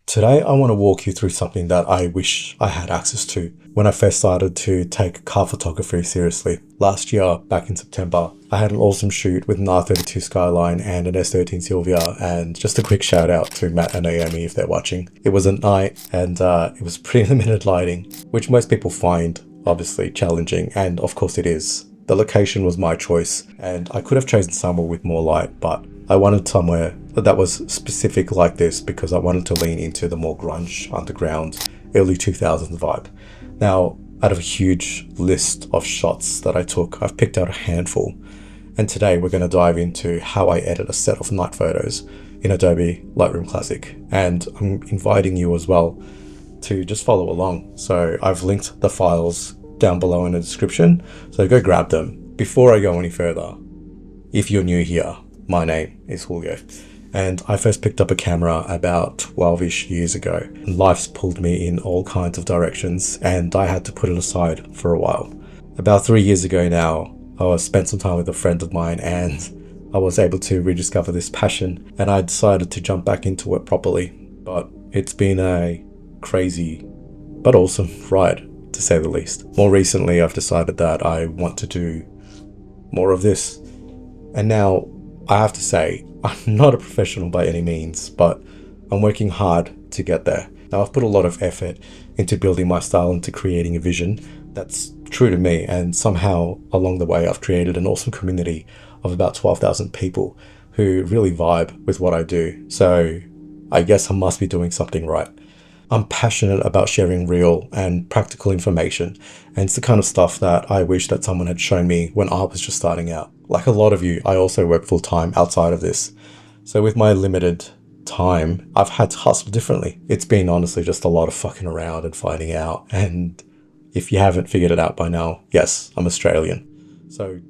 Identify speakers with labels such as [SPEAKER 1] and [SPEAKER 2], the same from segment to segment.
[SPEAKER 1] Today, I want to walk you through something that I wish I had access to when I first started to take car photography seriously. Last year, back in September, I had an awesome shoot with an R32 Skyline and an S13 Silvia, and just a quick shout out to Matt and Naomi if they're watching. It was at night and it was pretty limited lighting, which most people find obviously challenging, and of course it is. The location was my choice, and I could have chosen somewhere with more light, but I wanted somewhere that was specific like this because I wanted to lean into the more grunge, underground, early 2000s vibe. Now, out of a huge list of shots that I took, I've picked out a handful. And today we're going to dive into how I edit a set of night photos in Adobe Lightroom Classic. And I'm inviting you as well to just follow along. So I've linked the files down below in the description, so go grab them. Before I go any further, if you're new here, my name is Julio, and I first picked up a camera about 12-ish years ago. Life's pulled me in all kinds of directions, and I had to put it aside for a while. About 3 years ago now, I spent some time with a friend of mine, and I was able to rediscover this passion, and I decided to jump back into it properly. But it's been a crazy but awesome ride, to say the least. More recently, I've decided that I want to do more of this. And now, I have to say, I'm not a professional by any means, but I'm working hard to get there. Now, I've put a lot of effort into building my style, into creating a vision that's true to me, and somehow along the way I've created an awesome community of about 12,000 people who really vibe with what I do. So I guess I must be doing something right. I'm passionate about sharing real and practical information, and it's the kind of stuff that I wish that someone had shown me when I was just starting out. Like a lot of you, I also work full time outside of this. So with my limited time, I've had to hustle differently. It's been honestly just a lot of fucking around and finding out. And if you haven't figured it out by now, yes, I'm Australian. So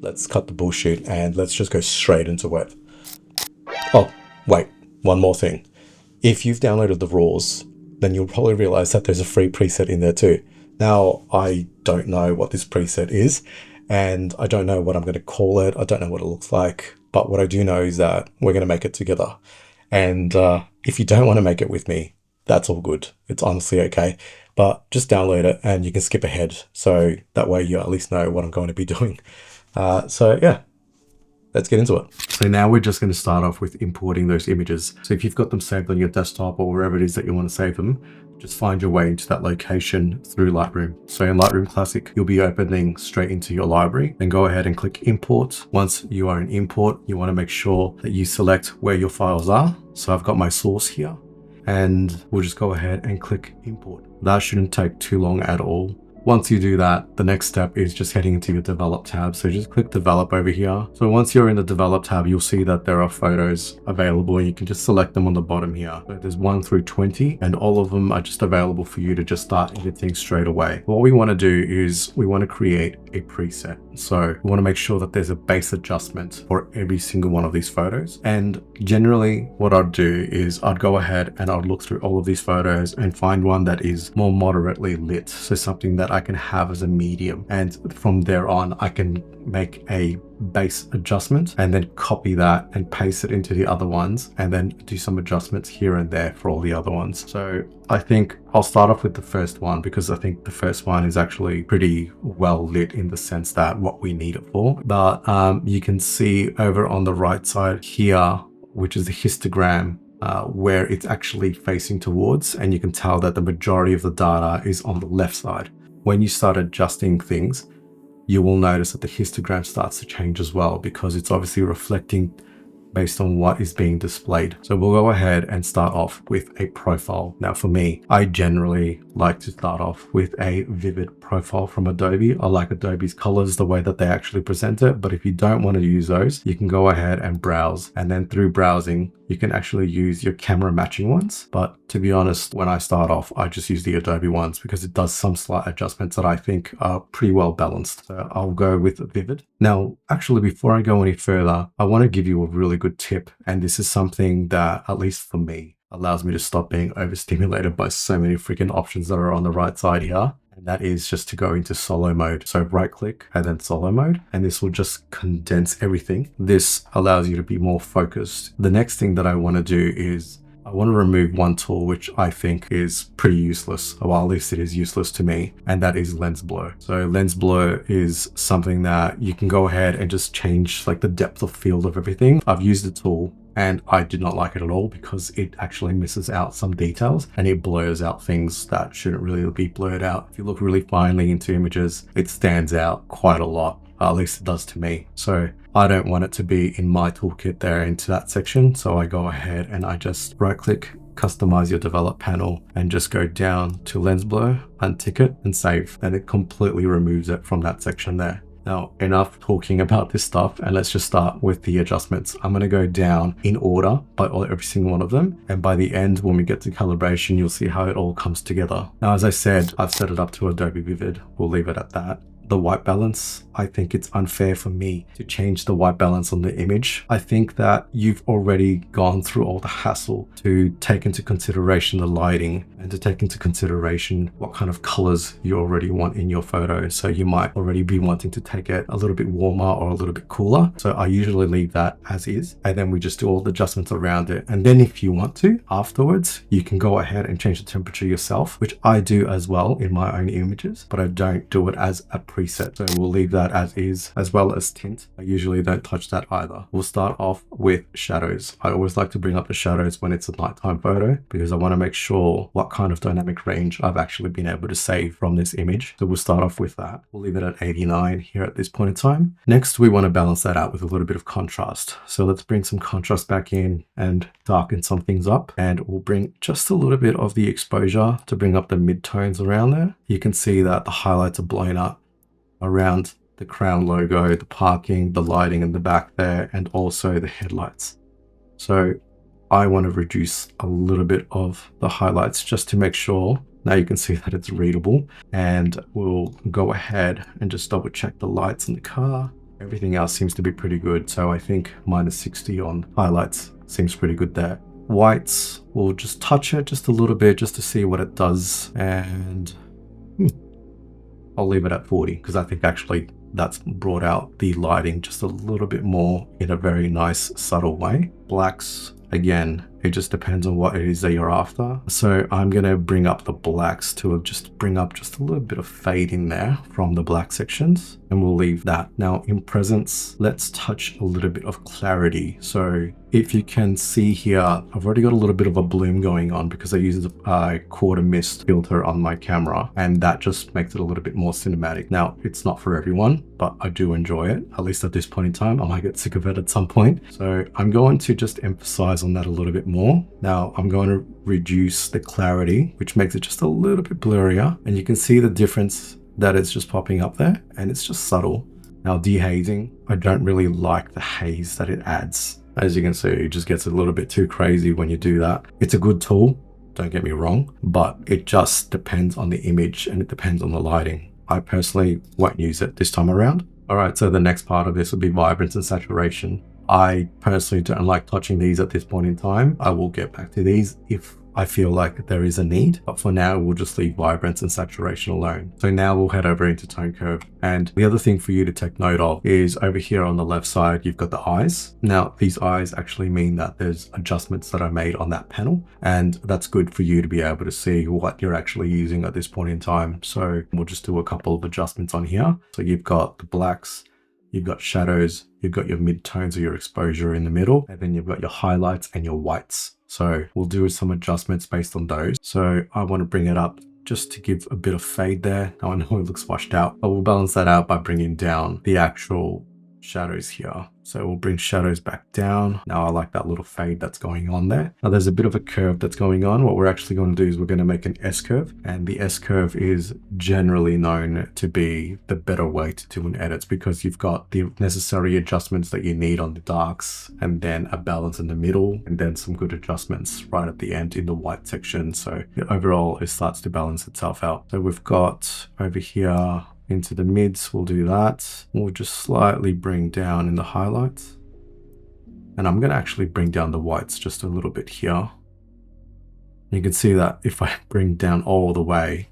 [SPEAKER 1] let's cut the bullshit and let's just go straight into it. Oh, wait, one more thing. If you've downloaded the RAWs, then you'll probably realize that there's a free preset in there too. Now, I don't know what this preset is, and I don't know what I'm going to call it. I don't know what it looks like, but what I do know is that we're going to make it together. And if you don't want to make it with me, that's all good. It's honestly okay. But just download it and you can skip ahead. So that way you at least know what I'm going to be doing. So yeah, let's get into it. So now we're just going to start off with importing those images. So if you've got them saved on your desktop or wherever it is that you want to save them, just find your way into that location through Lightroom. So in Lightroom Classic, you'll be opening straight into your library. Then go ahead and click Import. Once you are in Import, you want to make sure that you select where your files are. So I've got my source here, and we'll just go ahead and click Import. That shouldn't take too long at all. Once you do that, the next step is just heading into your Develop tab. So just click Develop over here. So once you're in the Develop tab, you'll see that there are photos available, and you can just select them on the bottom here. So there's 1 through 20, and all of them are just available for you to just start editing straight away. What we want to do is we want to create a preset. So we want to make sure that there's a base adjustment for every single one of these photos. And generally what I'd do is I'd go ahead and I'd look through all of these photos and find one that is more moderately lit. So something that I can have as a medium, and from there on I can make a base adjustment and then copy that and paste it into the other ones, and then do some adjustments here and there for all the other ones. So I think I'll start off with the first one, because I think the first one is actually pretty well lit in the sense that what we need it for. But you can see over on the right side here, which is the histogram, where it's actually facing towards, and you can tell that the majority of the data is on the left side. When you start adjusting things, you will notice that the histogram starts to change as well, because it's obviously reflecting based on what is being displayed. So we'll go ahead and start off with a profile. Now for me, I generally like to start off with a vivid profile from Adobe. I like Adobe's colors, the way that they actually present it. But if you don't want to use those, you can go ahead and browse. And then through browsing, you can actually use your camera matching ones. But to be honest, when I start off, I just use the Adobe ones because it does some slight adjustments that I think are pretty well balanced. So I'll go with vivid. Now, actually, before I go any further, I want to give you a really good tip. And this is something that, at least for me, allows me to stop being overstimulated by so many freaking options that are on the right side here. And that is just to go into solo mode. So right click and then solo mode, and this will just condense everything. This allows you to be more focused. The next thing that I want to do is I want to remove one tool which I think is pretty useless, or at least it is useless to me, and that is lens blur. So lens blur is something that you can go ahead and just change like the depth of field of everything. I've used the tool and I did not like it at all because it actually misses out some details and it blurs out things that shouldn't really be blurred out. If you look really finely into images, it stands out quite a lot. At least it does to me. So I don't want it to be in my toolkit there into that section. So I go ahead and I just right click, customize your develop panel, and just go down to lens blur, untick it and save. And it completely removes it from that section there. Now, enough talking about this stuff, and let's just start with the adjustments. I'm going to go down in order by every single one of them. And by the end, when we get to calibration, you'll see how it all comes together. Now, as I said, I've set it up to Adobe Vivid. We'll leave it at that. The white balance, I think it's unfair for me to change the white balance on the image. I think that you've already gone through all the hassle to take into consideration the lighting and to take into consideration what kind of colors you already want in your photo. So you might already be wanting to take it a little bit warmer or a little bit cooler. So I usually leave that as is, and then we just do all the adjustments around it. And then if you want to, afterwards, you can go ahead and change the temperature yourself, which I do as well in my own images, but I don't do it as a preset. So we'll leave that as is, as well as tint. I usually don't touch that either. We'll start off with shadows. I always like to bring up the shadows when it's a nighttime photo because I want to make sure what kind of dynamic range I've actually been able to save from this image. So we'll start off with that. We'll leave it at 89 here at this point in time. Next, we want to balance that out with a little bit of contrast. So let's bring some contrast back in and darken some things up. And we'll bring just a little bit of the exposure to bring up the mid-tones around there. You can see that the highlights are blown up around the crown logo, the parking, the lighting in the back there, and also the headlights. So I want to reduce a little bit of the highlights just to make sure. Now you can see that it's readable, and we'll go ahead and just double check the lights in the car. Everything else seems to be pretty good. So I think -60 on highlights seems pretty good there. Whites, we'll just touch it just a little bit just to see what it does. And I'll leave it at 40 because I think actually that's brought out the lighting just a little bit more in a very nice, subtle way. Blacks, again, it just depends on what it is that you're after. So I'm going to bring up the blacks to just bring up just a little bit of fade in there from the black sections, and we'll leave that. Now in presence, let's touch a little bit of clarity. So if you can see here, I've already got a little bit of a bloom going on because I use a quarter mist filter on my camera, and that just makes it a little bit more cinematic. Now, it's not for everyone, but I do enjoy it, at least at this point in time. I might get sick of it at some point. So I'm going to just emphasize on that a little bit more. Now I'm going to reduce the clarity, which makes it just a little bit blurrier, and you can see the difference that it's just popping up there, and it's just subtle. Now dehazing, I don't really like the haze that it adds. As you can see, it just gets a little bit too crazy when you do that. It's a good tool, don't get me wrong, but it just depends on the image and it depends on the lighting. I personally won't use it this time around. All right, so the next part of this will be vibrance and saturation. I personally don't like touching these at this point in time. I will get back to these if I feel like there is a need, but for now we'll just leave vibrance and saturation alone. So now we'll head over into tone curve. And the other thing for you to take note of is over here on the left side, you've got the eyes. Now these eyes actually mean that there's adjustments that I made on that panel, and that's good for you to be able to see what you're actually using at this point in time. So we'll just do a couple of adjustments on here. So you've got the blacks, you've got shadows, you've got your mid-tones or your exposure in the middle, and then you've got your highlights and your whites. So we'll do some adjustments based on those. So I want to bring it up just to give a bit of fade there. Now I know it looks washed out, but we'll balance that out by bringing down the actual shadows here. So we'll bring shadows back down. Now I like that little fade that's going on there. Now there's a bit of a curve that's going on. What we're actually going to do is we're going to make an S curve, and the S curve is generally known to be the better way to do an edit because you've got the necessary adjustments that you need on the darks, and then a balance in the middle, and then some good adjustments right at the end in the white section. So overall it starts to balance itself out. So we've got over here into the mids, we'll do that. We'll just slightly bring down in the highlights. And I'm going to actually bring down the whites just a little bit here. You can see that if I bring down all the way,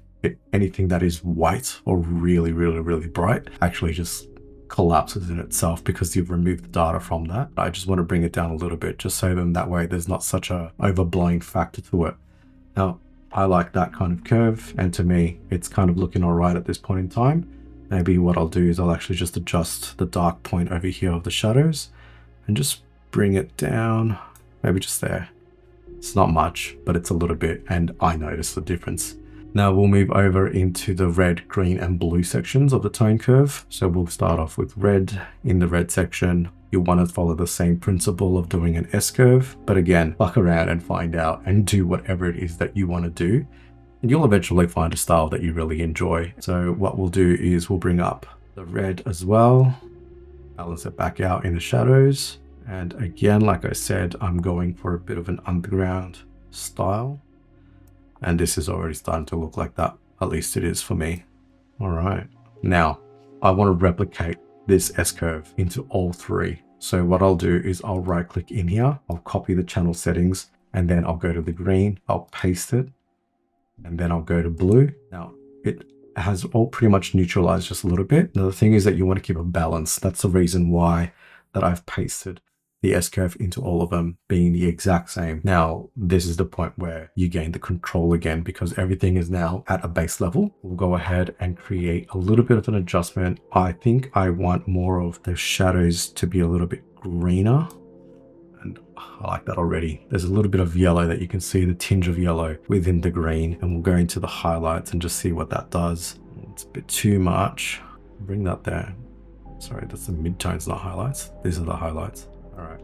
[SPEAKER 1] anything that is white or really, really, really bright actually just collapses in itself because you've removed the data from that. I just want to bring it down a little bit just so then that way there's not such a overblowing factor to it. Now, I like that kind of curve, and to me, it's kind of looking all right at this point in time. Maybe what I'll do is I'll actually just adjust the dark point over here of the shadows and just bring it down, maybe just there. It's not much, but it's a little bit, and I notice the difference. Now we'll move over into the red, green, and blue sections of the tone curve. So we'll start off with red. In the red section, you'll want to follow the same principle of doing an S curve, but again, fuck around and find out and do whatever it is that you want to do. And you'll eventually find a style that you really enjoy. So what we'll do is we'll bring up the red as well, balance it back out in the shadows. And again, like I said, I'm going for a bit of an underground style. And this is already starting to look like that. At least it is for me. All right. Now, I want to replicate this S-curve into all three. So what I'll do is I'll right click in here. I'll copy the channel settings, and then I'll go to the green. I'll paste it, and then I'll go to blue. Now, it has all pretty much neutralized just a little bit. Now, the thing is that you want to keep a balance. That's the reason why that I've pasted the S-curve into all of them being the exact same. Now, this is the point where you gain the control again because everything is now at a base level. We'll go ahead and create a little bit of an adjustment. I think I want more of the shadows to be a little bit greener. And I like that already. There's a little bit of yellow that you can see, the tinge of yellow within the green. And we'll go into the highlights and just see what that does. It's a bit too much. Bring that there. Sorry, that's the midtones, not highlights. These are the highlights. All right,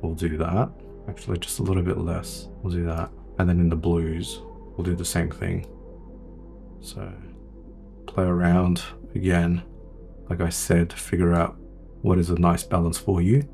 [SPEAKER 1] we'll do that. Actually, just a little bit less. We'll do that. And then in the blues, we'll do the same thing. So play around again. Like I said, figure out what is a nice balance for you.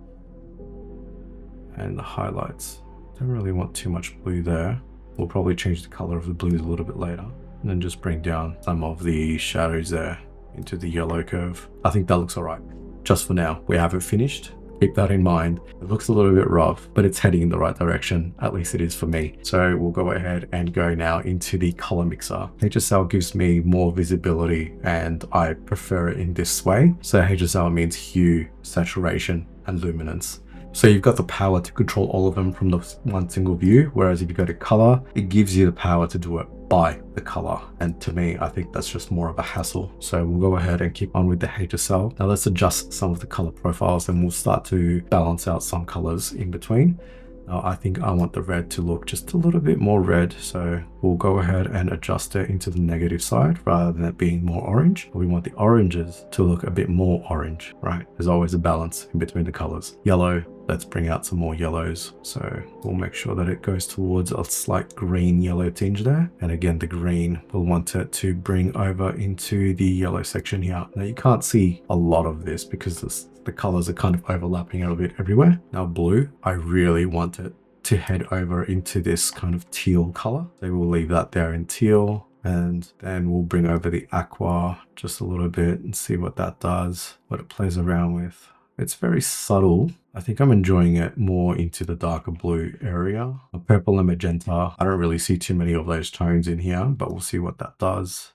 [SPEAKER 1] And the highlights. Don't really want too much blue there. We'll probably change the color of the blues a little bit later. And then just bring down some of the shadows there into the yellow curve. I think that looks all right. Just for now, we haven't finished. Keep that in mind. It looks a little bit rough, but it's heading in the right direction. At least it is for me. So we'll go ahead and go now into the color mixer. HSL gives me more visibility and I prefer it in this way. So HSL means hue, saturation, and luminance. So you've got the power to control all of them from the one single view. Whereas if you go to color, it gives you the power to do it by the color. And to me, I think that's just more of a hassle. So we'll go ahead and keep on with the HSL. Now let's adjust some of the color profiles and we'll start to balance out some colors in between. Now I think I want the red to look just a little bit more red. So we'll go ahead and adjust it into the negative side rather than it being more orange. We want the oranges to look a bit more orange, right? There's always a balance in between the colors. Yellow, let's bring out some more yellows. So we'll make sure that it goes towards a slight green yellow tinge there. And again, the green, we'll want it to bring over into the yellow section here. Now you can't see a lot of this because the colors are kind of overlapping a little bit everywhere. Now blue, I really want it to head over into this kind of teal color. So we'll leave that there in teal. And then we'll bring over the aqua just a little bit and see what that does, what it plays around with. It's very subtle. I think I'm enjoying it more into the darker blue area. The purple and magenta, I don't really see too many of those tones in here, but we'll see what that does.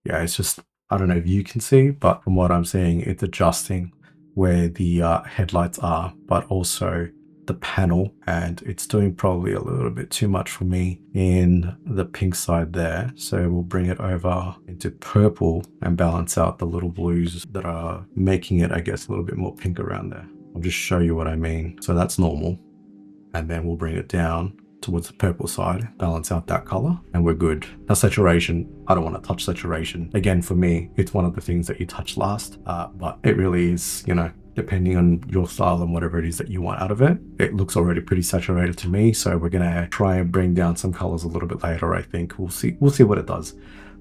[SPEAKER 1] Yeah, it's just, I don't know if you can see, but from what I'm seeing, it's adjusting where the headlights are, but also the panel, and it's doing probably a little bit too much for me in the pink side there. So we'll bring it over into purple and balance out the little blues that are making it, I guess, a little bit more pink around there. I'll just show you what I mean. So that's normal. And then we'll bring it down towards the purple side, balance out that color, and we're good. Now saturation, I don't want to touch saturation. Again, for me, it's one of the things that you touch last, but it really is, you know, depending on your style and whatever it is that you want out of it. It looks already pretty saturated to me, so we're gonna try and bring down some colors a little bit later, I think. We'll see what it does.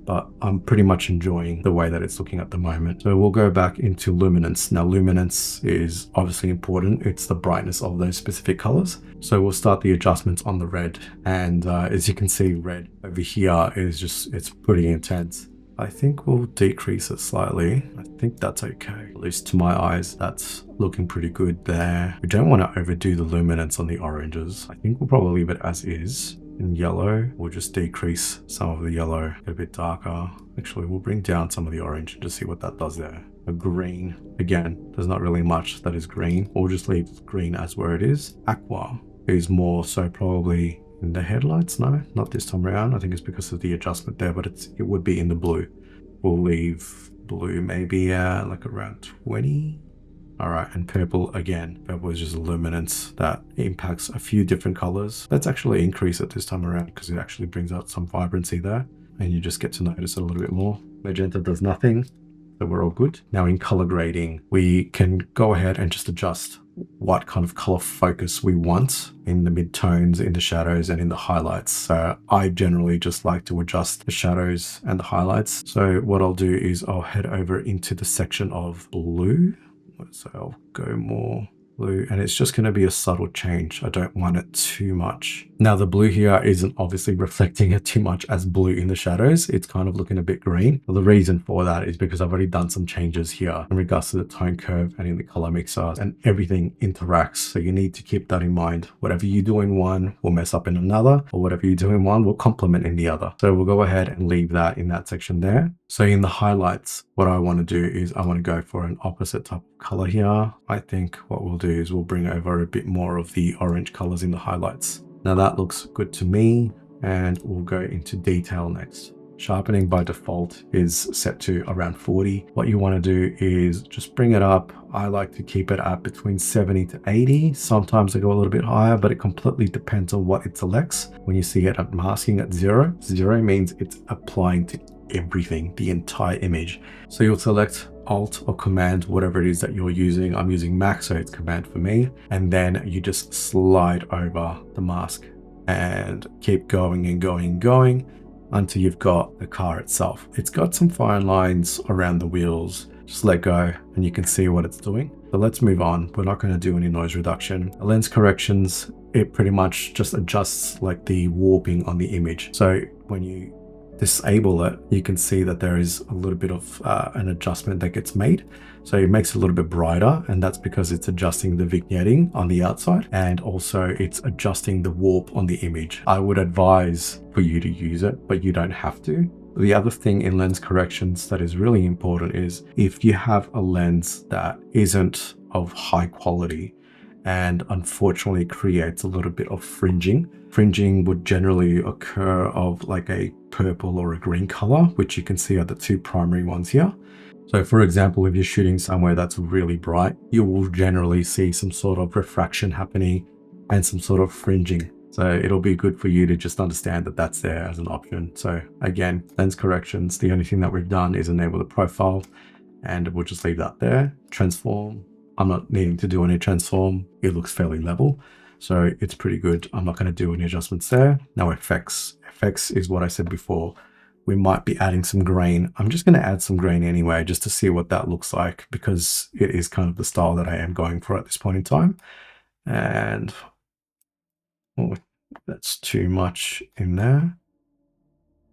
[SPEAKER 1] But I'm pretty much enjoying the way that it's looking at the moment. So we'll go back into luminance. Now luminance is obviously important. It's the brightness of those specific colors. So we'll start the adjustments on the red. And as you can see, red over here is just, it's pretty intense. I think we'll decrease it slightly. I think that's okay. At least to my eyes, that's looking pretty good there. We don't want to overdo the luminance on the oranges. I think we'll probably leave it as is. In yellow, we'll just decrease some of the yellow, a bit darker. Actually, we'll bring down some of the orange and just see what that does there. a green. Again, there's not really much that is green. We'll just leave green as where it is. Aqua is more so probably in the headlights. No, not this time around. I think it's because of the adjustment there, but it would be in the blue. We'll leave blue maybe like around 20. All right, and purple again. Purple is just a luminance that impacts a few different colors. Let's actually increase it this time around because it actually brings out some vibrancy there, and you just get to notice it a little bit more. Magenta does nothing, so we're all good. Now in color grading, we can go ahead and just adjust what kind of color focus we want in the midtones, in the shadows, and in the highlights. So I generally just like to adjust the shadows and the highlights. So what I'll do is I'll head over into the section of blue. So I'll go more blue, and it's just going to be a subtle change. I don't want it too much. Now the blue here isn't obviously reflecting it too much as blue in the shadows. It's kind of looking a bit green. Well, the reason for that is because I've already done some changes here in regards to the tone curve and in the color mixer, and everything interacts. So you need to keep that in mind. Whatever you do in one will mess up in another, or whatever you do in one will complement in the other. So we'll go ahead and leave that in that section there. So in the highlights, what I want to do is I want to go for an opposite type of color here. I think what we'll do is we'll bring over a bit more of the orange colors in the highlights. Now that looks good to me, and we'll go into detail next. Sharpening by default is set to around 40. What you want to do is just bring it up. I like to keep it at between 70 to 80. Sometimes I go a little bit higher, but it completely depends on what it selects. When you see it at masking at 0, 0 means it's applying to everything, the entire image. So you'll select Alt or Command, whatever it is that you're using. I'm using Mac, so it's Command for me. And then you just slide over the mask and keep going and going and going until you've got the car itself. It's got some fine lines around the wheels. Just let go and you can see what it's doing. So let's move on. We're not going to do any noise reduction. Lens corrections, it pretty much just adjusts like the warping on the image. So when you disable it, you can see that there is a little bit of an adjustment that gets made. So it makes it a little bit brighter, and that's because it's adjusting the vignetting on the outside, and also it's adjusting the warp on the image. I would advise for you to use it, but you don't have to. The other thing in lens corrections that is really important is if you have a lens that isn't of high quality and unfortunately creates a little bit of fringing. Fringing would generally occur of like a purple or a green color, which you can see are the two primary ones here. So for example, if you're shooting somewhere that's really bright, you will generally see some sort of refraction happening and some sort of fringing. So it'll be good for you to just understand that that's there as an option. So again, lens corrections, the only thing that we've done is enable the profile, and we'll just leave that there. Transform, I'm not needing to do any transform. It looks fairly level, so it's pretty good. I'm not going to do any adjustments there. Now effects. Effects is what I said before. We might be adding some grain. I'm just going to add some grain anyway, just to see what that looks like, because it is kind of the style that I am going for at this point in time. And oh, that's too much in there.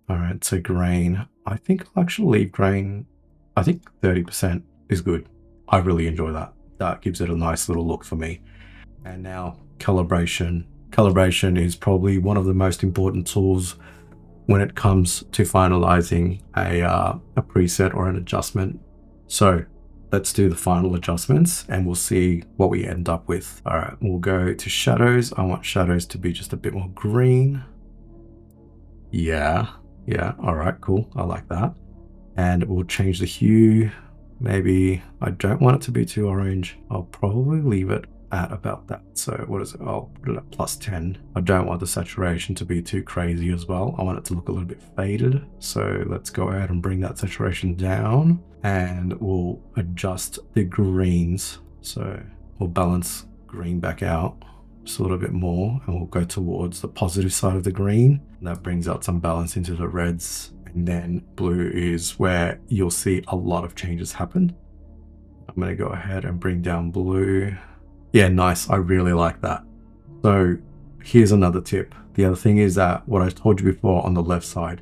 [SPEAKER 1] All right, so grain. I think I'll actually leave grain. I think 30% is good. I really enjoy that. That gives it a nice little look for me. And now calibration. Calibration is probably one of the most important tools when it comes to finalizing a preset or an adjustment. So let's do the final adjustments and we'll see what we end up with. All right, we'll go to shadows. I want shadows to be just a bit more green. Yeah, all right, cool. I like that. And we'll change the hue. Maybe I don't want it to be too orange. I'll probably leave it at about that. So what is it? I'll put it at +10. I don't want the saturation to be too crazy as well. I want it to look a little bit faded. So let's go ahead and bring that saturation down, and we'll adjust the greens. So we'll balance green back out just a little bit more, and we'll go towards the positive side of the green. And that brings out some balance into the reds. And then blue is where you'll see a lot of changes happen. I'm going to go ahead and bring down blue. Yeah, nice. I really like that. So here's another tip. The other thing is that what I told you before on the left side,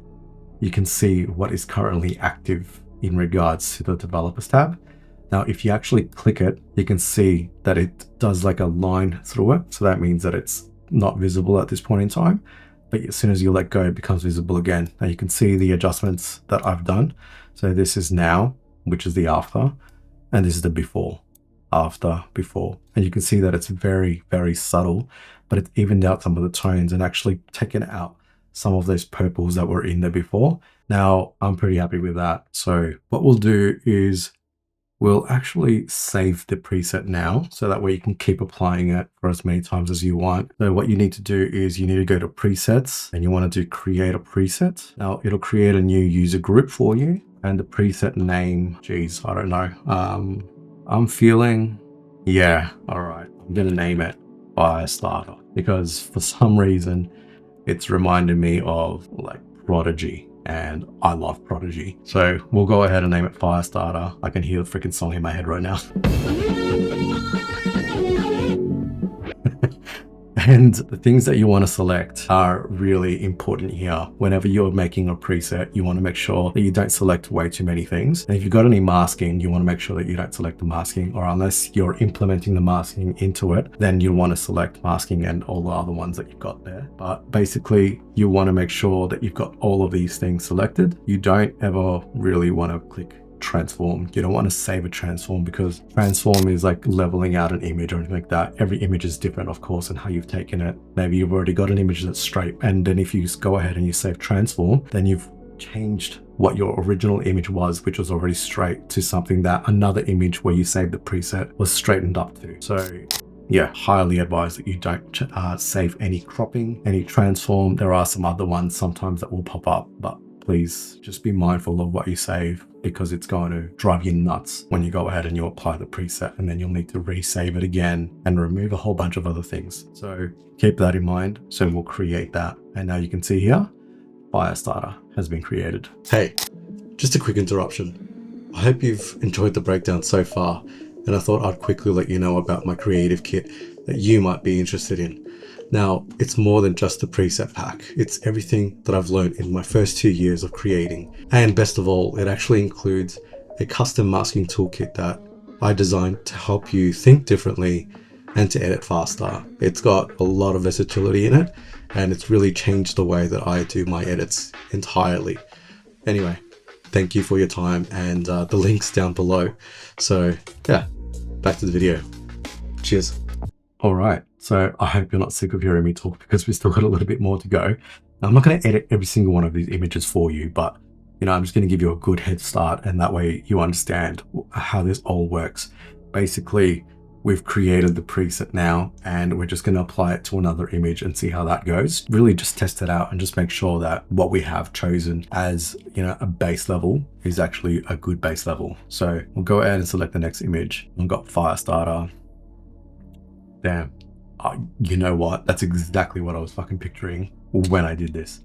[SPEAKER 1] you can see what is currently active in regards to the developers tab. Now, if you actually click it, you can see that it does like a line through it. So that means that it's not visible at this point in time. But as soon as you let go, it becomes visible again. Now you can see the adjustments that I've done. So this is now, which is the after. And this is the before, after, before. And you can see that it's very, very subtle, but it's evened out some of the tones and actually taken out some of those purples that were in there before. Now, I'm pretty happy with that. So what we'll do is we'll actually save the preset now, so that way you can keep applying it for as many times as you want. So what you need to do is you need to go to presets and you want to do create a preset. Now it'll create a new user group for you, and the preset name, geez, I don't know. I'm feeling, yeah, all right. I'm gonna name it Firestarter because for some reason it's reminded me of like Prodigy. And I love Prodigy. So we'll go ahead and name it Firestarter. I can hear the freaking song in my head right now. And the things that you want to select are really important here. Whenever you're making a preset, you want to make sure that you don't select way too many things. And if you've got any masking, you want to make sure that you don't select the masking, or unless you're implementing the masking into it, then you want to select masking and all the other ones that you've got there. But basically, you want to make sure that you've got all of these things selected. You don't ever really want to click transform. You don't want to save a transform, because transform is like leveling out an image or anything like that. Every image is different, of course, and how you've taken it. Maybe you've already got an image that's straight, and then if you just go ahead and you save transform, then you've changed what your original image was, which was already straight, to something that another image where you saved the preset was straightened up to. So yeah, highly advise that you don't save any cropping, any transform. There are some other ones sometimes that will pop up, but please just be mindful of what you save, because it's going to drive you nuts when you go ahead and you apply the preset, and then you'll need to resave it again and remove a whole bunch of other things. So keep that in mind. So we'll create that. And now you can see here, Firestarter has been created. Hey, just a quick interruption. I hope you've enjoyed the breakdown so far, and I thought I'd quickly let you know about my creative kit that you might be interested in. Now, it's more than just the preset pack. It's everything that I've learned in my first 2 years of creating. And best of all, it actually includes a custom masking toolkit that I designed to help you think differently and to edit faster. It's got a lot of versatility in it, and it's really changed the way that I do my edits entirely. Anyway, thank you for your time, and the link's down below. So yeah, back to the video. Cheers. All right, so I hope you're not sick of hearing me talk, because we've still got a little bit more to go. Now, I'm not going to edit every single one of these images for you, but I'm just going to give you a good head start, and that way you understand how this all works. Basically, we've created the preset now, and we're just going to apply it to another image and see how that goes. Really just test it out and just make sure that what we have chosen as a base level is actually a good base level. So we'll go ahead and select the next image. We've got Firestarter. Damn, you know what? That's exactly what I was fucking picturing when I did this.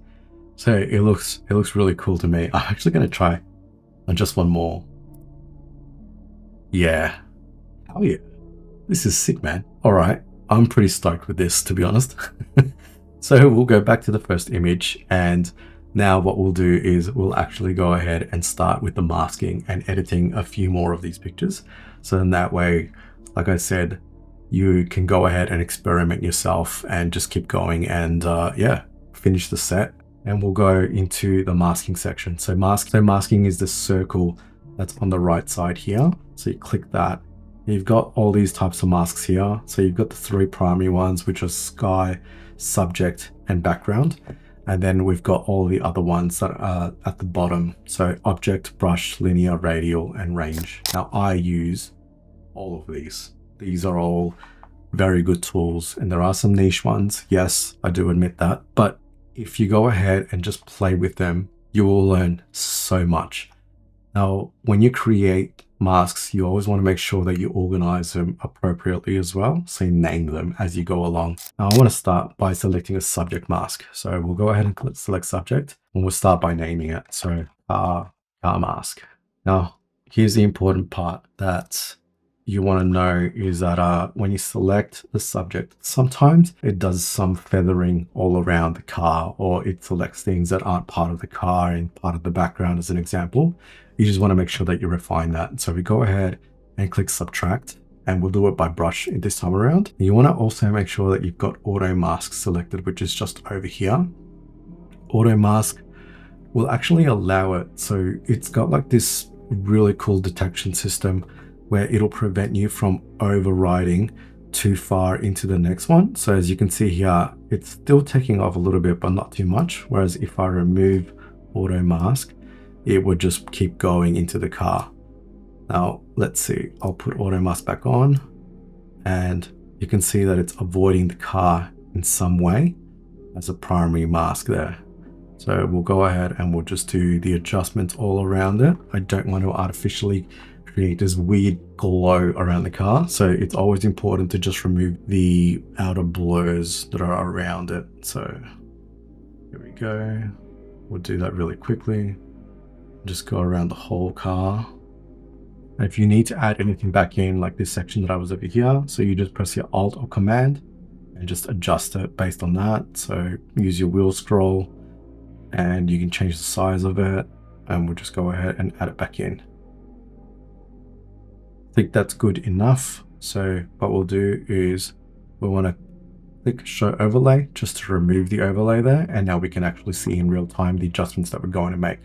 [SPEAKER 1] So it looks really cool to me. I'm actually going to try on just one more. Yeah, hell yeah, this is sick, man. All right, I'm pretty stoked with this, to be honest. So we'll go back to the first image, and now what we'll do is we'll actually go ahead and start with the masking and editing a few more of these pictures. So in that way, like I said, you can go ahead and experiment yourself and just keep going and yeah, finish the set. And we'll go into the masking section. So masking is the circle that's on the right side here. So you click that. You've got all these types of masks here. So you've got the 3 primary ones, which are sky, subject, and background. And then we've got all the other ones that are at the bottom. So object, brush, linear, radial, and range. Now I use all of these. These are all very good tools, and there are some niche ones. Yes, I do admit that. But if you go ahead and just play with them, you will learn so much. Now, when you create masks, you always want to make sure that you organize them appropriately as well. So you name them as you go along. Now, I want to start by selecting a subject mask. So we'll go ahead and select subject, and we'll start by naming it. So car mask. Now, here's the important part that you want to know is that when you select the subject, sometimes it does some feathering all around the car, or it selects things that aren't part of the car and part of the background as an example. You just want to make sure that you refine that. So we go ahead and click subtract, and we'll do it by brush this time around. You want to also make sure that you've got auto mask selected, which is just over here. Auto mask will actually allow it. So it's got like this really cool detection system where it'll prevent you from overriding too far into the next one. So as you can see here, it's still taking off a little bit, but not too much. Whereas if I remove auto mask, it would just keep going into the car. Now, let's see, I'll put auto mask back on and you can see that it's avoiding the car in some way as a primary mask there. So we'll go ahead and we'll just do the adjustments all around it. I don't want to artificially create this weird glow around the car. So it's always important to just remove the outer blurs that are around it. So here we go. We'll do that really quickly. Just go around the whole car. And if you need to add anything back in, like this section that I was over here, so you just press your Alt or Command and just adjust it based on that. So use your wheel scroll and you can change the size of it, and we'll just go ahead and add it back in. I think that's good enough. So what we'll do is we want to click Show Overlay just to remove the overlay there, and now we can actually see in real time the adjustments that we're going to make.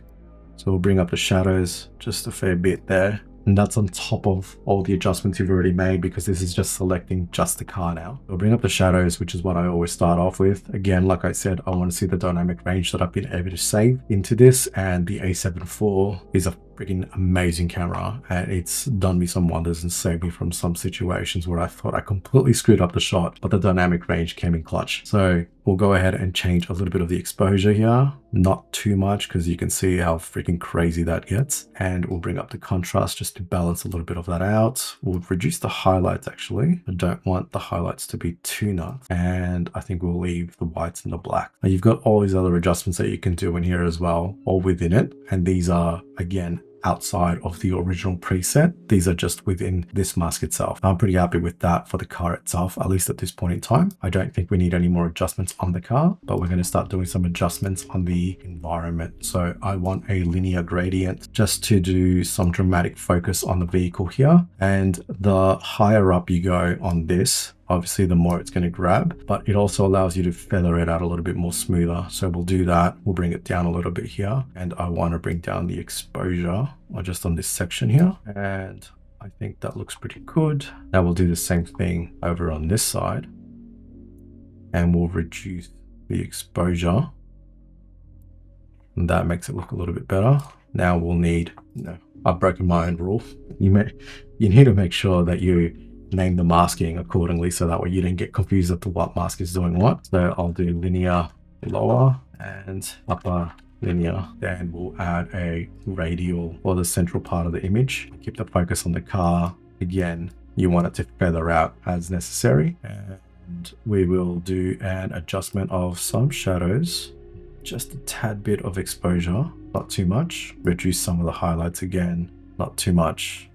[SPEAKER 1] So we'll bring up the shadows just a fair bit there. And that's on top of all the adjustments you've already made, because this is just selecting just the car now. We'll bring up the shadows, which is what I always start off with. Again, like I said, I want to see the dynamic range that I've been able to save into this, and the A7 IV is a freaking amazing camera, and it's done me some wonders and saved me from some situations where I thought I completely screwed up the shot, but the dynamic range came in clutch. So we'll go ahead and change a little bit of the exposure here, not too much because you can see how freaking crazy that gets. And we'll bring up the contrast just to balance a little bit of that out. We'll reduce the highlights actually. I don't want the highlights to be too nuts. And I think we'll leave the whites and the black. Now you've got all these other adjustments that you can do in here as well, all within it. And these are, again, outside of the original preset. These are just within this mask itself. I'm pretty happy with that for the car itself, at least at this point in time. I don't think we need any more adjustments on the car, but we're going to start doing some adjustments on the environment. So I want a linear gradient just to do some dramatic focus on the vehicle here. And the higher up you go on this, obviously the more it's going to grab, but it also allows you to feather it out a little bit more smoother. So we'll do that. We'll bring it down a little bit here, and I want to bring down the exposure just on this section here. And I think that looks pretty good. Now we'll do the same thing over on this side, and we'll reduce the exposure, and that makes it look a little bit better. Now we'll need, I've broken my own rule. You need to make sure that you name the masking accordingly, so that way you don't get confused as to what mask is doing what. So I'll do linear lower and upper linear. Then we'll add a radial for the central part of the image. Keep the focus on the car. Again, you want it to feather out as necessary. And we will do an adjustment of some shadows, just a tad bit of exposure, not too much. Reduce some of the highlights again, not too much.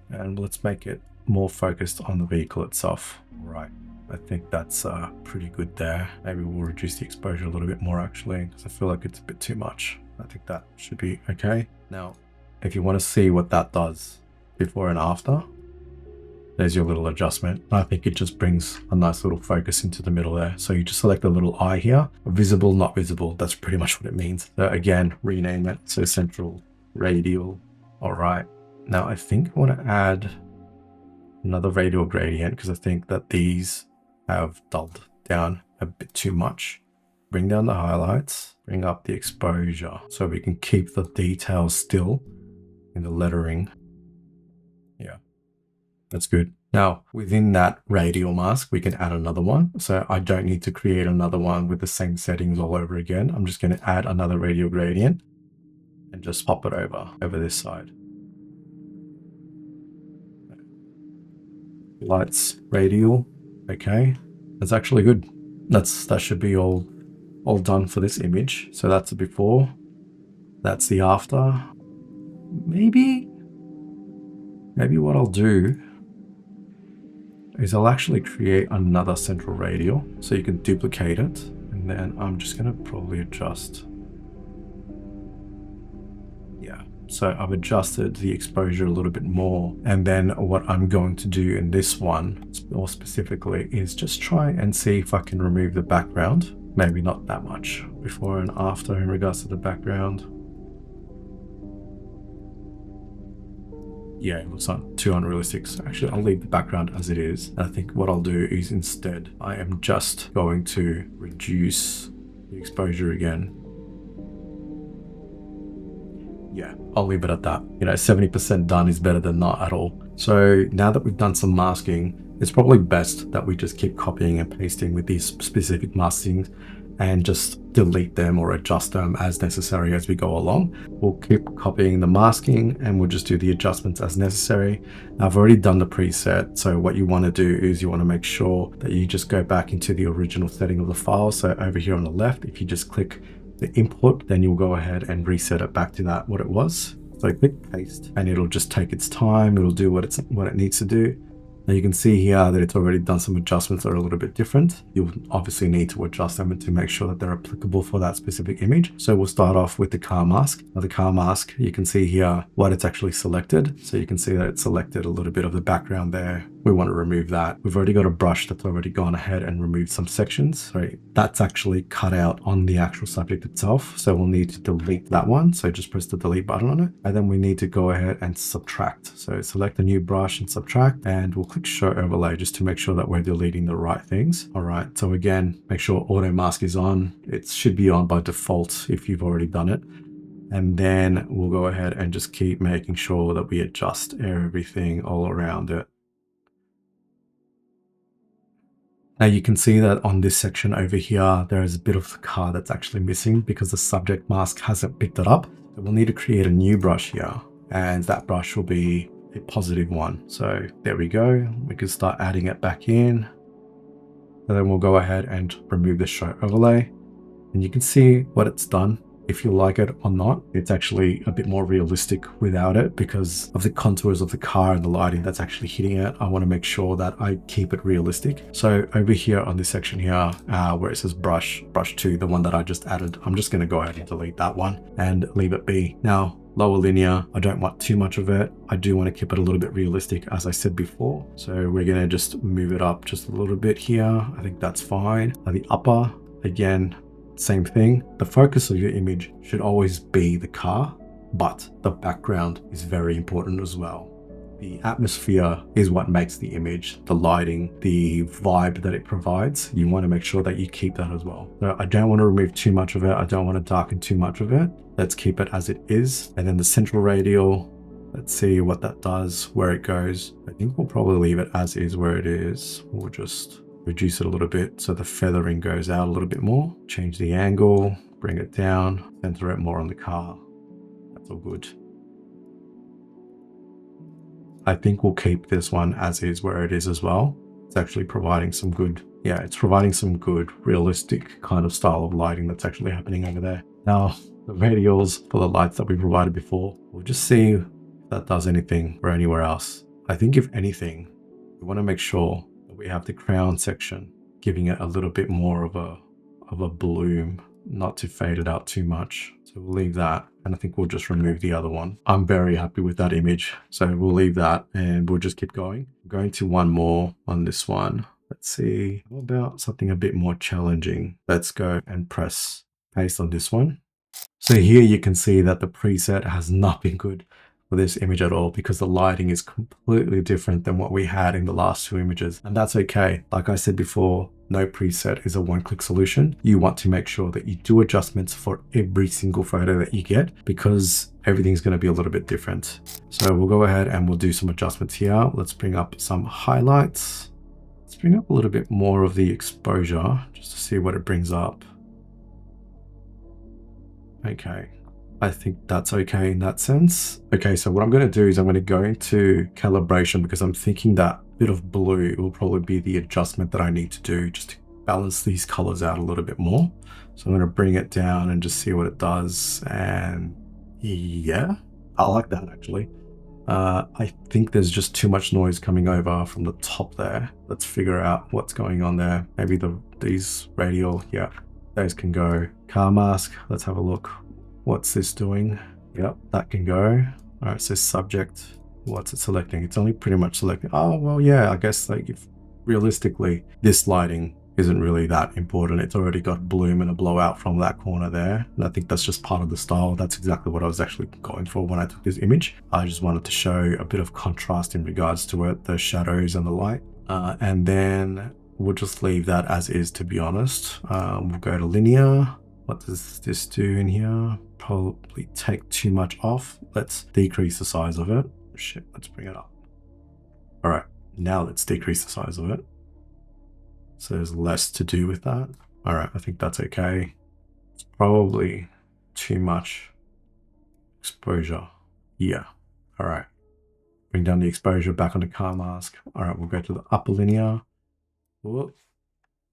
[SPEAKER 1] And let's make it more focused on the vehicle itself. Right, I think that's pretty good there. Maybe we'll reduce the exposure a little bit more actually, because I feel like it's a bit too much. I think that should be okay. Now, if you want to see what that does before and after, there's your little adjustment. I think it just brings a nice little focus into the middle there. So you just select the little eye here, visible, not visible. That's pretty much what it means. So again, rename it. So central, radial. All right. Now I think I want to add another radial gradient, because I think that these have dulled down a bit too much. Bring down the highlights, bring up the exposure so we can keep the details still in the lettering. Yeah, that's good. Now within that radial mask, we can add another one. So I don't need to create another one with the same settings all over again. I'm just going to add another radial gradient and just pop it over this side. Lights, radial. Okay, that's actually good. That should be all done for this image. So that's the before, that's the after. Maybe what I'll do is I'll actually create another central radial so you can duplicate it, and then I'm just going to probably adjust. Yeah, so I've adjusted the exposure a little bit more, and then what I'm going to do in this one more specifically is just try and see if I can remove the background. Maybe not that much, before and after in regards to the background. yeah, it looks not too unrealistic. So actually I'll leave the background as it is. And I think what I'll do is instead, I am just going to reduce the exposure again. Yeah, I'll leave it at that. 70% done is better than not at all. So now that we've done some masking, it's probably best that we just keep copying and pasting with these specific maskings and just delete them or adjust them as necessary as we go along. We'll keep copying the masking and we'll just do the adjustments as necessary. Now, I've already done the preset. So what you want to do is you want to make sure that you just go back into the original setting of the file. So over here on the left, if you just click the input, then you'll go ahead and reset it back to that what it was. So click paste and it'll just take its time. It'll do what it needs to do. Now you can see here that it's already done some adjustments that are a little bit different. You'll obviously need to adjust them to make sure that they're applicable for that specific image. So we'll start off with the car mask. Now the car mask, you can see here what it's actually selected. So you can see that it's selected a little bit of the background there. We want to remove that. We've already got a brush that's already gone ahead and removed some sections. So that's actually cut out on the actual subject itself. So we'll need to delete that one. So just press the delete button on it. And then we need to go ahead and subtract. So select a new brush and subtract, and we'll click show overlay just to make sure that we're deleting the right things. All right. So again, make sure auto mask is on. It should be on by default if you've already done it. And then we'll go ahead and just keep making sure that we adjust everything all around it. Now you can see that on this section over here, there is a bit of the car that's actually missing because the subject mask hasn't picked it up. So we'll need to create a new brush here, and that brush will be a positive one. So there we go. We can start adding it back in. And then we'll go ahead and remove the show overlay. And you can see what it's done. If you like it or not, it's actually a bit more realistic without it because of the contours of the car and the lighting that's actually hitting it. I want to make sure that I keep it realistic. So over here on this section here, where it says brush 2, the one that I just added, I'm just going to go ahead and delete that one and leave it be. Now, lower linear, I don't want too much of it. I do want to keep it a little bit realistic, as I said before. So we're going to just move it up just a little bit here. I think that's fine. Now the upper, again, same thing. The focus of your image should always be the car, but the background is very important as well. The atmosphere is what makes the image, the lighting, the vibe that it provides. You want to make sure that you keep that as well. So I don't want to remove too much of it. I don't want to darken too much of it. Let's keep it as it is. And then the central radial, let's see what that does, where it goes. I think we'll probably leave it as is where it is. We'll just reduce it a little bit so the feathering goes out a little bit more. Change the angle, bring it down, center it more on the car. That's all good. I think we'll keep this one as is where it is as well. It's actually providing some good, it's providing some good realistic kind of style of lighting that's actually happening over there. Now, the radials for the lights that we provided before, we'll just see if that does anything or anywhere else. I think if anything, we want to make sure we have the crown section, giving it a little bit more of a bloom, not to fade it out too much. So we'll leave that. And I think we'll just remove the other one. I'm very happy with that image. So we'll leave that and we'll just keep going. Going to one more on this one. Let's see, how about something a bit more challenging? Let's go and press paste on this one. So here you can see that the preset has not been good for this image at all because the lighting is completely different than what we had in the last two images. And that's okay. Like I said before, no preset is a one-click solution. You want to make sure that you do adjustments for every single photo that you get because everything's going to be a little bit different. So we'll go ahead and we'll do some adjustments here. Let's bring up some highlights. Let's bring up a little bit more of the exposure just to see what it brings up. Okay. I think that's okay in that sense. Okay, so what I'm going to do is I'm going to go into calibration because I'm thinking that bit of blue will probably be the adjustment that I need to do just to balance these colors out a little bit more. So I'm going to bring it down and just see what it does. And yeah, I like that actually. I think there's just too much noise coming over from the top there. Let's figure out what's going on there. Maybe these radial, those can go. Car mask, let's have a look. What's this doing? Yep, that can go. All right, so subject, what's it selecting? It's only pretty much selecting. Oh, well, yeah, I guess like if realistically, this lighting isn't really that important. It's already got bloom and a blowout from that corner there. And I think that's just part of the style. That's exactly what I was actually going for when I took this image. I just wanted to show a bit of contrast in regards to it, the shadows and the light. And then we'll just leave that as is, to be honest. We'll go to linear. What does this do in here? Probably take too much off. Let's decrease the size of it. Shit, let's bring it up. All right, now let's decrease the size of it. So there's less to do with that. All right, I think that's okay. It's probably too much exposure. Yeah, all right. Bring down the exposure back on the car mask. All right, we'll go to the upper linear. Whoop,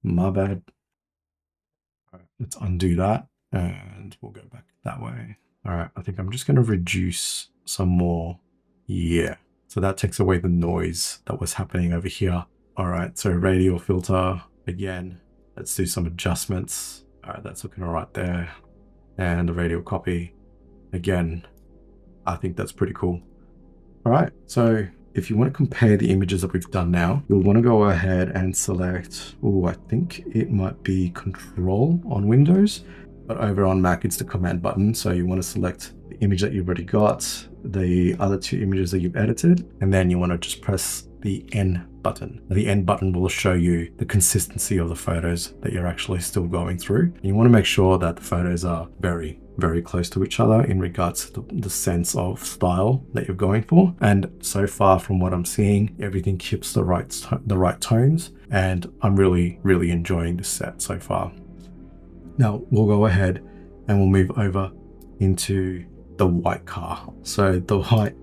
[SPEAKER 1] my bad. All right, let's undo that and we'll go back that way. All right, I think I'm just gonna reduce some more. Yeah, so that takes away the noise that was happening over here. All right, so radial filter, again, let's do some adjustments. All right, that's looking all right there. And the radial copy, again, I think that's pretty cool. All right, so if you want to compare the images that we've done now, you'll want to go ahead and select, oh, I think it might be Control on Windows, but over on Mac, it's the Command button. So you want to select the image that you've already got, the other two images that you've edited, and then you want to just press the N button. The N button will show you the consistency of the photos that you're actually still going through. And you want to make sure that the photos are very, very close to each other in regards to the sense of style that you're going for. And so far from what I'm seeing, everything keeps the right tones, and I'm really, really enjoying this set so far. Now we'll go ahead and we'll move over into the white car. So the white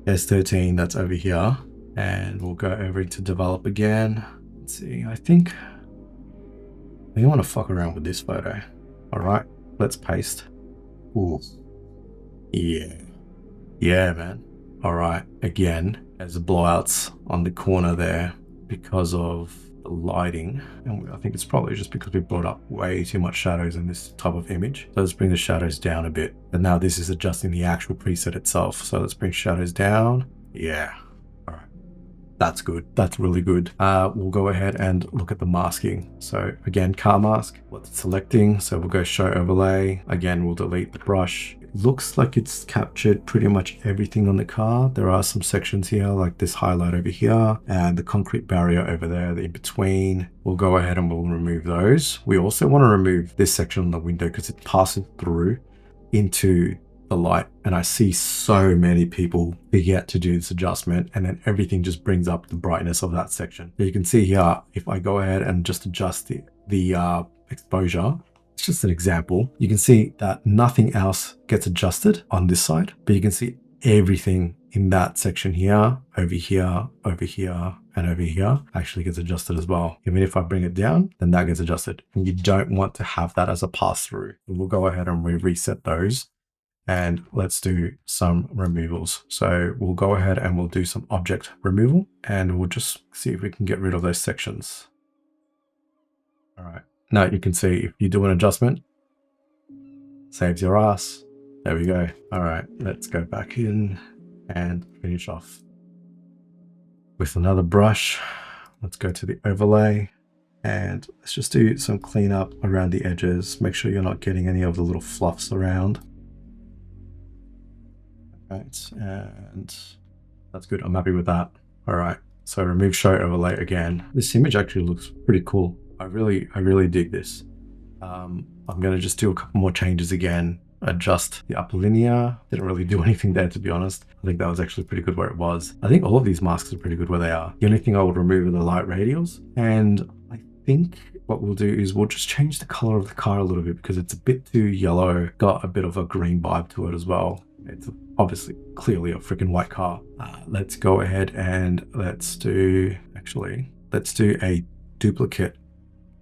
[SPEAKER 1] S13 that's over here, and we'll go over into develop again. Let's see, I think I want to fuck around with this photo. All right, let's paste. Ooh, yeah, man. All right, again, there's the blowouts on the corner there because of the lighting, and I think it's probably just because we brought up way too much shadows in this type of image. So let's bring the shadows down a bit. And now this is adjusting the actual preset itself. So let's bring shadows down. Yeah. That's good. That's really good. We'll go ahead and look at the masking. So again, car mask, what's it selecting? So we'll go show overlay. Again, we'll delete the brush. It looks like it's captured pretty much everything on the car. There are some sections here, like this highlight over here and the concrete barrier over there, the in between. We'll go ahead and we'll remove those. We also want to remove this section on the window because it passes through into the light, and I see so many people forget to do this adjustment, and then everything just brings up the brightness of that section. You can see here, if I go ahead and just adjust the exposure, it's just an example, you can see that nothing else gets adjusted on this side, but you can see everything in that section here, over here, over here, and over here actually gets adjusted as well. Even if I bring it down, then that gets adjusted. And you don't want to have that as a pass through. We'll go ahead and reset those. And let's do some removals. So we'll go ahead and we'll do some object removal, and we'll just see if we can get rid of those sections. All right. Now you can see if you do an adjustment, saves your ass. There we go. All right, let's go back in and finish off with another brush. Let's go to the overlay and let's just do some cleanup around the edges. Make sure you're not getting any of the little fluffs around. Right, and that's good. I'm happy with that. All right, so remove show overlay again. This image actually looks pretty cool. I really dig this. I'm gonna just do a couple more changes again. Adjust the upper linear. Didn't really do anything there, to be honest. I think that was actually pretty good where it was. I think all of these masks are pretty good where they are. The only thing I would remove are the light radials. And I think what we'll do is we'll just change the color of the car a little bit because it's a bit too yellow. Got a bit of a green vibe to it as well. It's obviously clearly a freaking white car. Let's go ahead and let's do a duplicate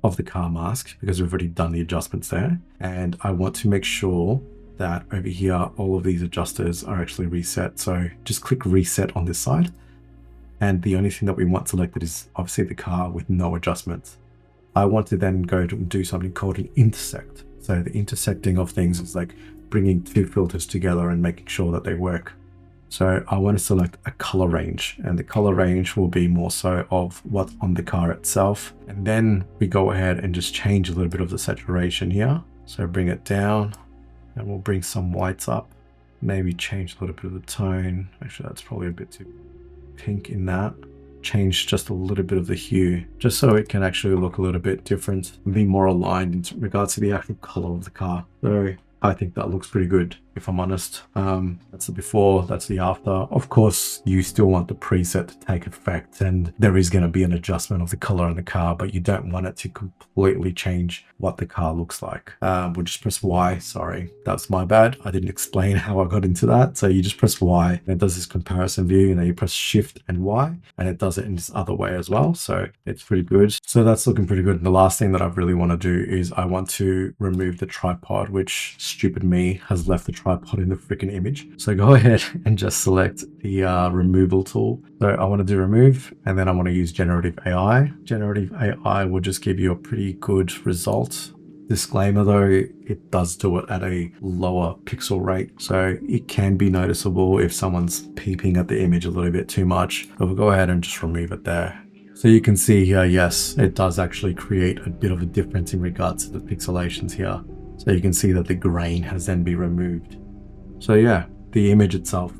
[SPEAKER 1] of the car mask because we've already done the adjustments there. And I want to make sure that over here, all of these adjusters are actually reset. So just click reset on this side. And the only thing that we want selected is obviously the car with no adjustments. I want to then go to do something called an intersect. So the intersecting of things is like bringing two filters together and making sure that they work So I want to select a color range, and the color range will be more so of what's on the car itself. And then we go ahead and just change a little bit of the saturation here. So bring it down, and we'll bring some whites up, maybe change a little bit of the tone. Actually, that's probably a bit too pink in that. Change just a little bit of the hue, just so it can actually look a little bit different and be more aligned in regards to the actual color of the car. So I think that looks pretty good, if I'm honest. That's the before, that's the after. Of course, you still want the preset to take effect, and there is going to be an adjustment of the color in the car, but you don't want it to completely change what the car looks like. We'll just press Y. Sorry, that's my bad. I didn't explain how I got into that. So you just press Y, and it does this comparison view, and then you press Shift and Y, and it does it in this other way as well. So it's pretty good. So that's looking pretty good. And the last thing that I really want to do is I want to remove the tripod, which stupid me has left the tripod in the freaking image. So go ahead and just select the removal tool. So I want to do remove, and then I want to use generative AI. Generative AI will just give you a pretty good result. Disclaimer though, it does do it at a lower pixel rate, so it can be noticeable if someone's peeping at the image a little bit too much. So we'll go ahead and just remove it there. So you can see here, yes, it does actually create a bit of a difference in regards to the pixelations here. So you can see that the grain has then been removed. So yeah, the image itself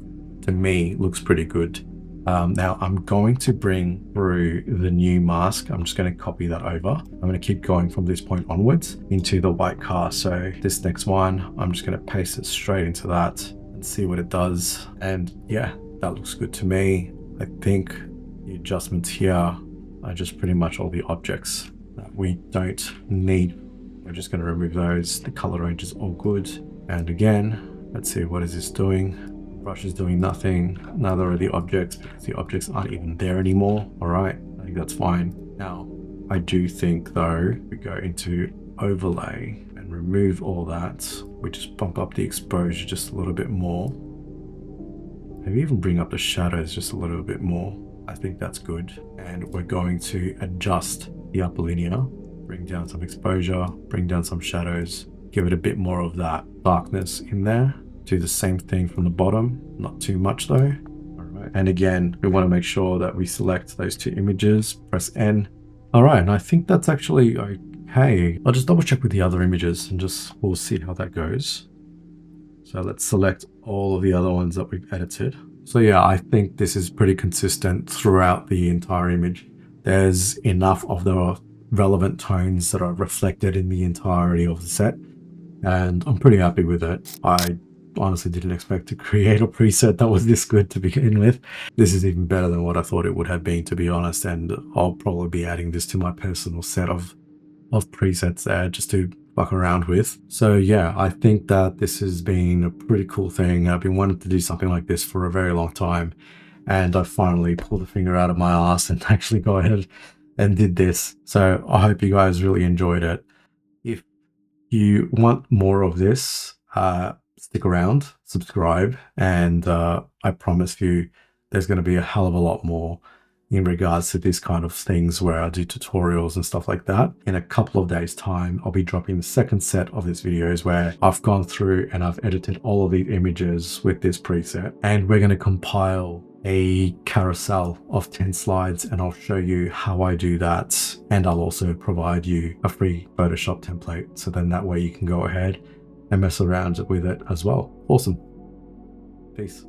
[SPEAKER 1] to me looks pretty good. Now I'm going to bring through the new mask. I'm just going to copy that over. I'm going to keep going from this point onwards into the white car. So this next one, I'm just going to paste it straight into that and see what it does. And yeah, that looks good to me. I think the adjustments here are just pretty much all the objects that we don't need. We're just going to remove those. The color range is all good. And again, let's see, what is this doing? Brush is doing nothing. Neither are the objects, because the objects aren't even there anymore. All right, I think that's fine. Now, I do think though, we go into overlay and remove all that. We just bump up the exposure just a little bit more. Maybe even bring up the shadows just a little bit more. I think that's good. And we're going to adjust the upper linear, bring down some exposure, bring down some shadows, give it a bit more of that darkness in there. Do the same thing from the bottom, not too much though. All right. And again, we want to make sure that we select those two images, press N. All right, and I think that's actually okay. I'll just double check with the other images and we'll see how that goes. So let's select all of the other ones that we've edited. So yeah, I think this is pretty consistent throughout the entire image. There's enough of the relevant tones that are reflected in the entirety of the set, and I'm pretty happy with it. I honestly didn't expect to create a preset that was this good to begin with. This is even better than what I thought it would have been, to be honest, and I'll probably be adding this to my personal set of presets there just to fuck around with. So yeah, I think that this has been a pretty cool thing. I've been wanting to do something like this for a very long time, and I finally pulled the finger out of my ass and actually go ahead and did this. So I hope you guys really enjoyed it. If you want more of this, stick around, subscribe, and I promise you there's going to be a hell of a lot more in regards to this kind of things where I do tutorials and stuff like that. In a couple of days time, I'll be dropping the second set of these videos where I've gone through and I've edited all of these images with this preset, and we're going to compile a carousel of 10 slides, and I'll show you how I do that, and I'll also provide you a free Photoshop template, so then that way you can go ahead and mess around with it as well. Awesome. Peace.